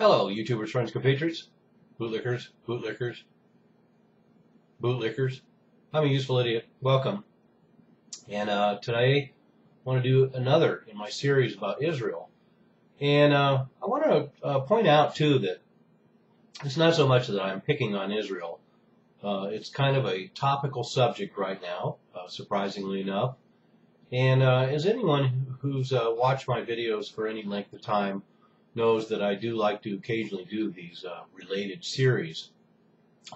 Hello, YouTubers, friends, compatriots, bootlickers, bootlickers. I'm a useful idiot. Welcome. And today I want to do another in my series about Israel. And I want to point out, too, that it's not so much that I'm picking on Israel. It's kind of a topical subject right now, surprisingly enough. And as anyone who's watched my videos for any length of time knows, that I do like to occasionally do these related series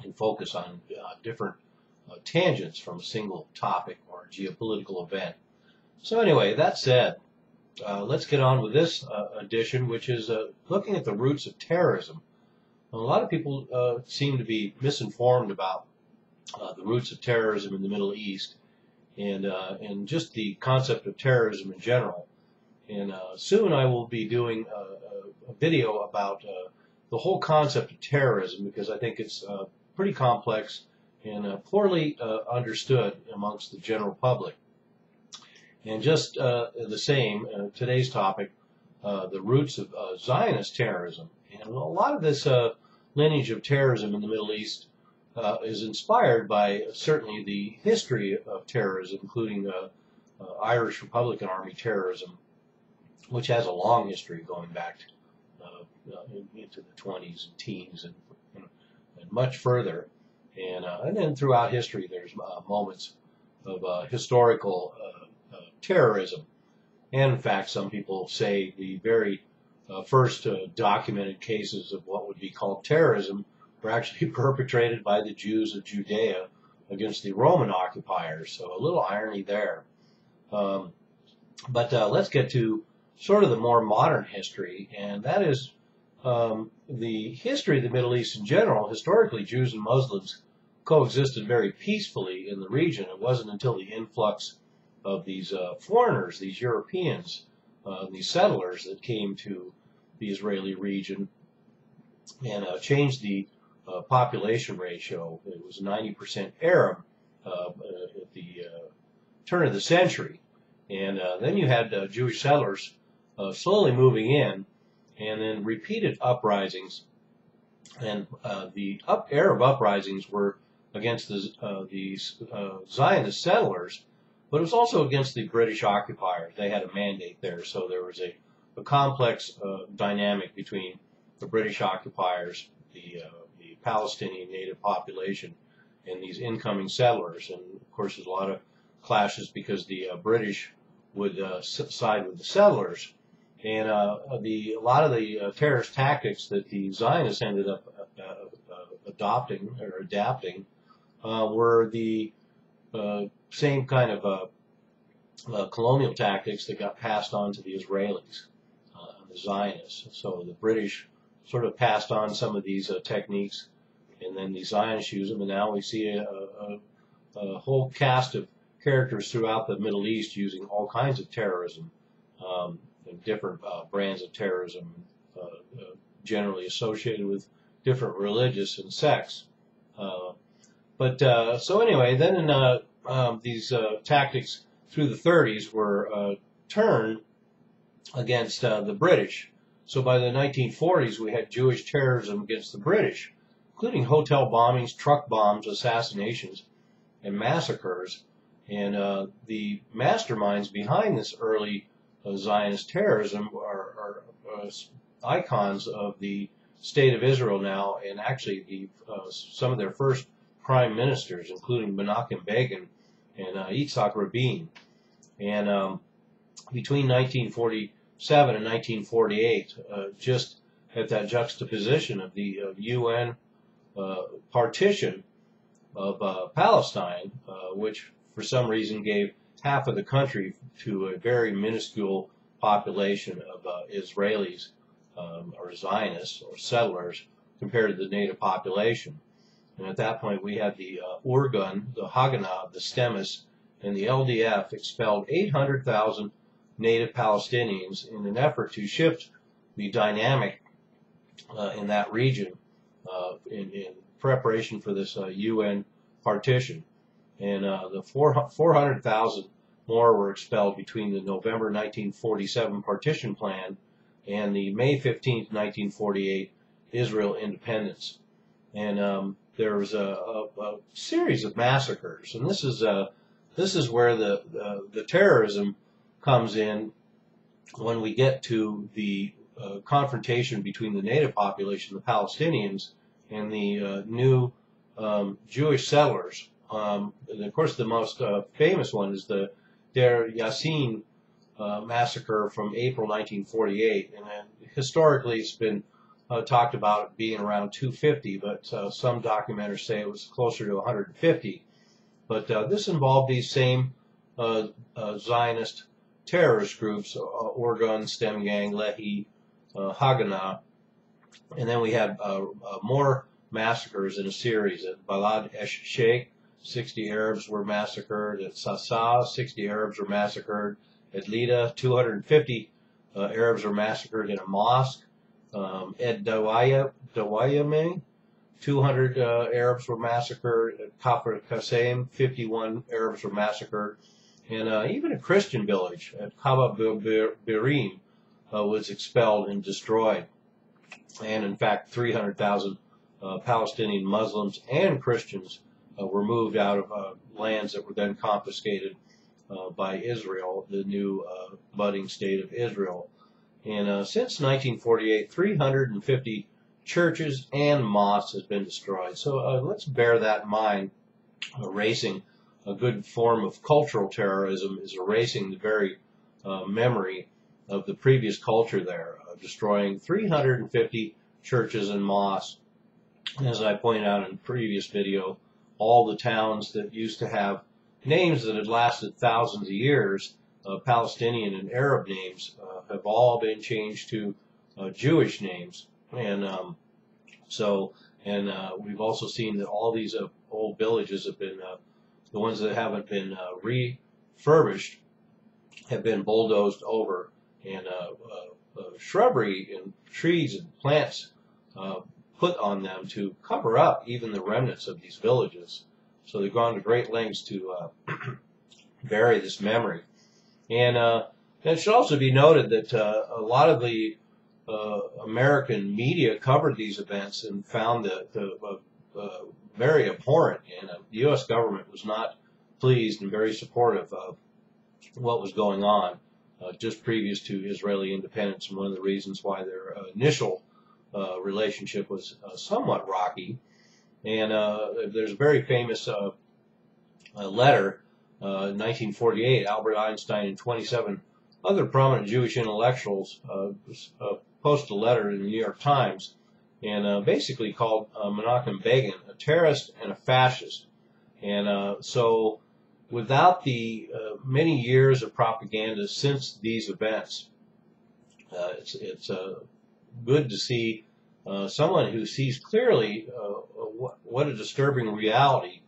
and focus on different tangents from a single topic or geopolitical event. So anyway, that said, let's get on with this edition, which is looking at the roots of terrorism. A lot of people seem to be misinformed about the roots of terrorism in the Middle East and just the concept of terrorism in general. And soon I will be doing a video about the whole concept of terrorism, because I think it's pretty complex and poorly understood amongst the general public. And just the same, today's topic, the roots of Zionist terrorism. And a lot of this lineage of terrorism in the Middle East is inspired by certainly the history of terrorism, including Irish Republican Army terrorism, which has a long history going back into the 20s and teens and much further. And then throughout history, there's moments of historical terrorism. And in fact, some people say the very first documented cases of what would be called terrorism were actually perpetrated by the Jews of Judea against the Roman occupiers. So a little irony there. But let's get to sort of the more modern history, and that is the history of the Middle East in general. Historically, Jews and Muslims coexisted very peacefully in the region. It wasn't until the influx of these foreigners, these Europeans, these settlers that came to the Israeli region and changed the population ratio. It was 90% Arab at the turn of the century. And then you had Jewish settlers slowly moving in, and then repeated uprisings. And the Arab uprisings were against the Zionist settlers, but it was also against the British occupiers. They had a mandate there, so there was a complex dynamic between the British occupiers, the Palestinian native population, and these incoming settlers. And of course, there's a lot of clashes because the British would side with the settlers. And a lot of the terrorist tactics that the Zionists ended up adopting or adapting were the same kind of colonial tactics that got passed on to the Israelis, the Zionists. So the British sort of passed on some of these techniques, and then the Zionists use them, and now we see a whole cast of characters throughout the Middle East using all kinds of terrorism, and different brands of terrorism, generally associated with different religious and sects. So anyway, then in these tactics through the 30s were turned against the British. So by the 1940s, we had Jewish terrorism against the British, including hotel bombings, truck bombs, assassinations, and massacres. And the masterminds behind this early Zionist terrorism are icons of the State of Israel now, and actually some of their first prime ministers, including Menachem Begin and Yitzhak Rabin. And between 1947 and 1948, just at that juxtaposition of the UN partition of Palestine, which for some reason gave half of the country to a very minuscule population of Israelis or Zionists or settlers compared to the native population. And at that point, we had the Urgun, the Haganah, the Stemis, and the LDF expelled 800,000 native Palestinians in an effort to shift the dynamic in that region in preparation for this UN partition. And the 400,000 more were expelled between the November 1947 partition plan and the May 15th, 1948 Israel independence. And there was a series of massacres, and this is where the terrorism comes in when we get to the confrontation between the native population, the Palestinians, and the new Jewish settlers. And of course, the most famous one is the Deir Yassin massacre from April 1948. And historically, it's been talked about it being around 250, but some documenters say it was closer to 150. But this involved these same Zionist terrorist groups, Orgun, Stem Gang, Lehi, Haganah, and then we had more massacres in a series. At Balad Esh Sheikh, 60 Arabs were massacred. At Sasa, 60 Arabs were massacred. At Lida, 250 Arabs were massacred in a mosque. At Dawayame, 200 Arabs were massacred. At Kafr Qasim, 51 Arabs were massacred. And even a Christian village at Kaba Birim was expelled and destroyed. And in fact, 300,000 Palestinian Muslims and Christians were moved out of lands that were then confiscated by Israel, the new budding state of Israel. And since 1948, 350 churches and mosques has been destroyed. So let's bear that in mind. Erasing a good form of cultural terrorism is erasing the very memory of the previous culture there, destroying 350 churches and mosques. As I pointed out in a previous video, all the towns that used to have names that had lasted thousands of years, Palestinian and Arab names, have all been changed to Jewish names. And we've also seen that all these old villages have been, the ones that haven't been refurbished, have been bulldozed over, and shrubbery and trees and plants put on them to cover up even the remnants of these villages. So they've gone to great lengths to bury this memory. And it should also be noted that a lot of the American media covered these events and found that very abhorrent, and the U.S. government was not pleased and very supportive of what was going on just previous to Israeli independence, and one of the reasons why their initial relationship was somewhat rocky. And there's a very famous letter, 1948, Albert Einstein and 27 other prominent Jewish intellectuals posted a letter in the New York Times, and basically called Menachem Begin a terrorist and a fascist. And so without the many years of propaganda since these events, it's good to see someone who sees clearly what a disturbing reality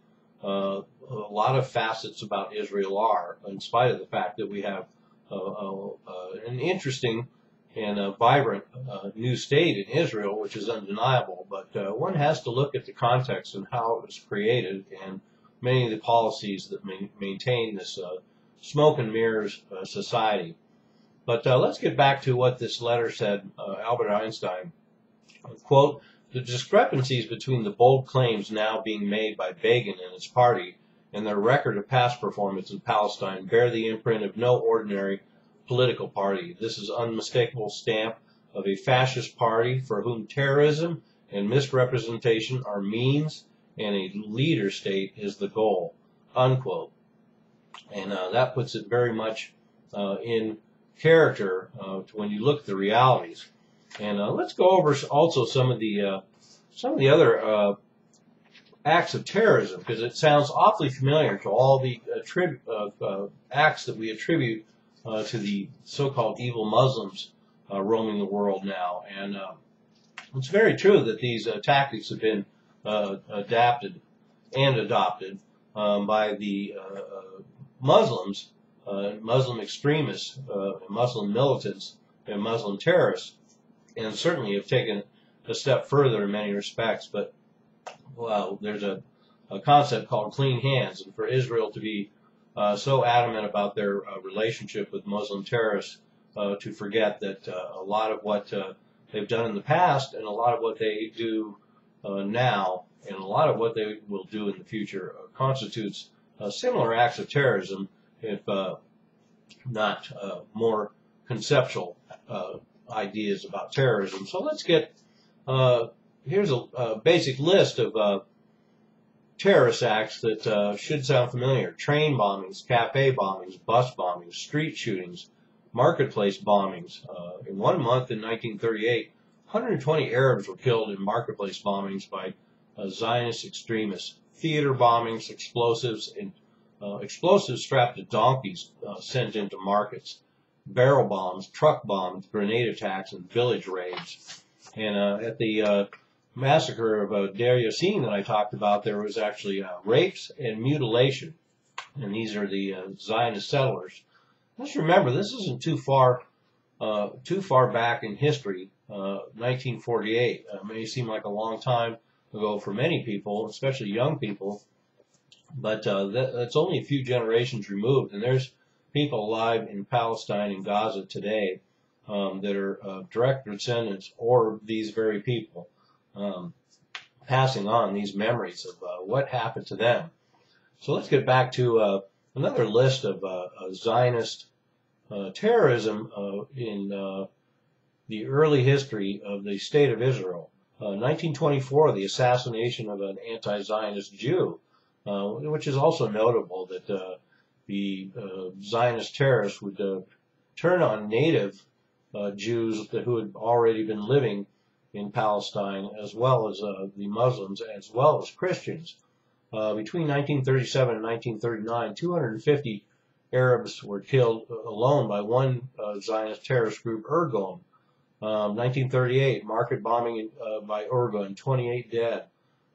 a lot of facets about Israel are, in spite of the fact that we have an interesting and vibrant new state in Israel, which is undeniable. But one has to look at the context and how it was created, and many of the policies that maintain this smoke and mirrors society. But let's get back to what this letter said. Albert Einstein, quote, "The discrepancies between the bold claims now being made by Begin and his party and their record of past performance in Palestine bear the imprint of no ordinary political party. This is unmistakable stamp of a fascist party for whom terrorism and misrepresentation are means and a leader state is the goal," unquote. And that puts it very much in character when you look at the realities. And let's go over also some of the other acts of terrorism, because it sounds awfully familiar to all the acts that we attribute to the so-called evil Muslims roaming the world now. And it's very true that these tactics have been adapted and adopted by the Muslims, Muslim extremists, Muslim militants, and Muslim terrorists, and certainly have taken a step further in many respects. But, well, there's a concept called clean hands, and for Israel to be so adamant about their relationship with Muslim terrorists to forget that a lot of what they've done in the past and a lot of what they do now and a lot of what they will do in the future constitutes similar acts of terrorism, if not more conceptual ideas about terrorism. So let's get, here's a basic list of terrorist acts that should sound familiar. Train bombings, cafe bombings, bus bombings, street shootings, marketplace bombings. In 1 month in 1938, 120 Arabs were killed in marketplace bombings by Zionist extremists. Theater bombings, explosives strapped to donkeys sent into markets. Barrel bombs, truck bombs, grenade attacks, and village raids. And at the massacre of Deir Yassin that I talked about, there was actually rapes and mutilation. And these are the Zionist settlers. Let's remember, this isn't too far back in history. 1948 may seem like a long time ago for many people, especially young people, but that's only a few generations removed. And there's people alive in Palestine and Gaza today that are direct descendants or these very people, passing on these memories of what happened to them. So let's get back to another list of Zionist terrorism in the early history of the State of Israel. 1924, the assassination of an anti-Zionist Jew, which is also notable that the Zionist terrorists would turn on native Jews who had already been living in Palestine, as well as the Muslims, as well as Christians. Between 1937 and 1939, 250 Arabs were killed alone by one Zionist terrorist group, Irgun. 1938, market bombing by Irgun, 28 dead.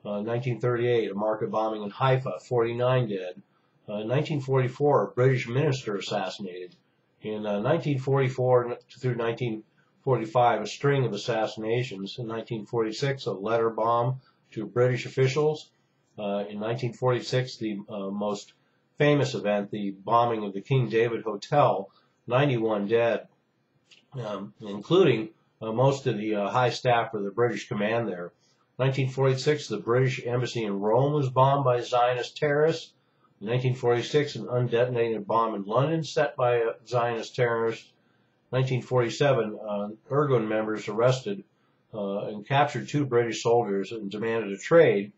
1938, a market bombing in Haifa, 49 dead. 1944, a British minister assassinated. In 1944 through 1945, a string of assassinations. In 1946, a letter bomb to British officials. In 1946, the most famous event, the bombing of the King David Hotel, 91 dead, including most of the high staff of the British command there. 1946, the British embassy in Rome was bombed by Zionist terrorists. In 1946, an undetonated bomb in London set by Zionist terrorists. 1947, Irgun members arrested and captured 2 British soldiers and demanded a trade,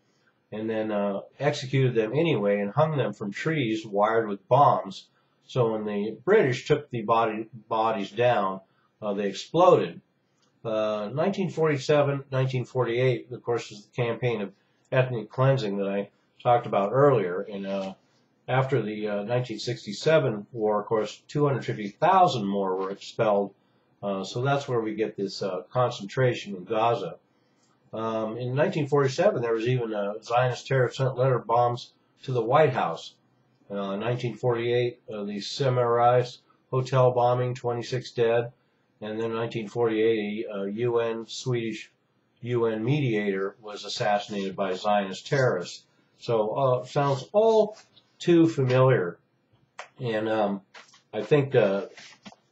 and then executed them anyway and hung them from trees wired with bombs. So when the British took the bodies down, they exploded. 1947, 1948, of course, is the campaign of ethnic cleansing that I talked about earlier. And after the 1967 war, of course, 250,000 more were expelled. So that's where we get this concentration in Gaza. In 1947, there was even Zionist terrorists sent letter bombs to the White House. 1948, the Semmelweis hotel bombing, 26 dead. And then 1948, a Swedish UN mediator was assassinated by Zionist terrorists. So sounds all too familiar. And I think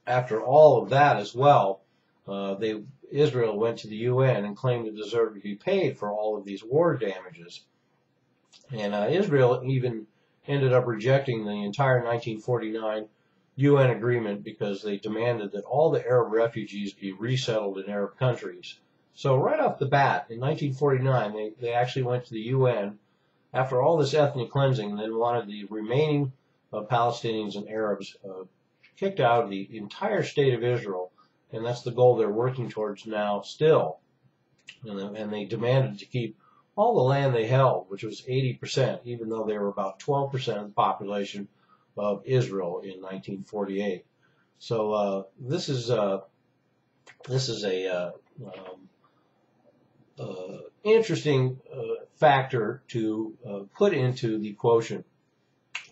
after all of that as well, Israel went to the UN and claimed it deserved to be paid for all of these war damages. And Israel even ended up rejecting the entire 1949 UN agreement because they demanded that all the Arab refugees be resettled in Arab countries. So right off the bat, in 1949, they actually went to the UN after all this ethnic cleansing and then wanted the remaining Palestinians and Arabs kicked out of the entire state of Israel. And that's the goal they're working towards now still. And they demanded to keep all the land they held, which was 80%, even though they were about 12% of the population of Israel in 1948. So this is a interesting factor to put into the quotient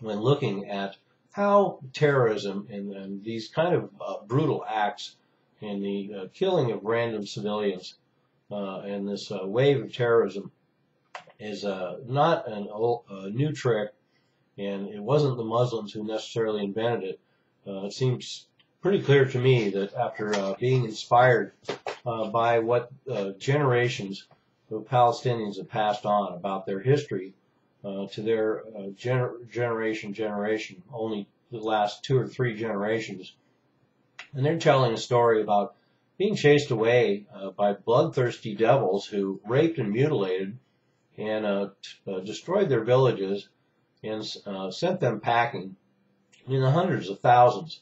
when looking at how terrorism and these kind of brutal acts and the killing of random civilians and this wave of terrorism is not a new trick, and it wasn't the Muslims who necessarily invented it. It seems pretty clear to me that after being inspired by what generations of Palestinians have passed on about their history to their generation, only the last 2 or 3 generations, and they're telling a story about being chased away by bloodthirsty devils who raped and mutilated and destroyed their villages and sent them packing in the hundreds of thousands.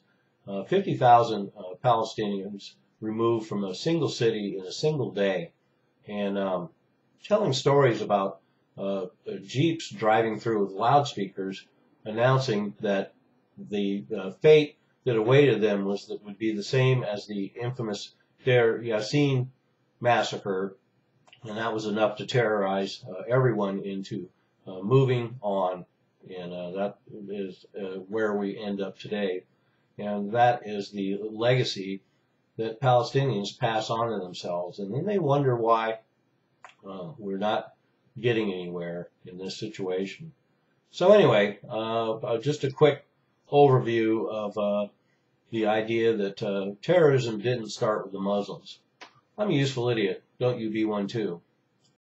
50,000 Palestinians removed from a single city in a single day, and telling stories about jeeps driving through with loudspeakers announcing that the fate that awaited them would be the same as the infamous Deir Yassin massacre, and that was enough to terrorize everyone into moving on, and that is where we end up today. And that is the legacy that Palestinians pass on to themselves. And then they wonder why we're not getting anywhere in this situation. So anyway, just a quick overview of the idea that terrorism didn't start with the Muslims. I'm a useful idiot. Don't you be one too.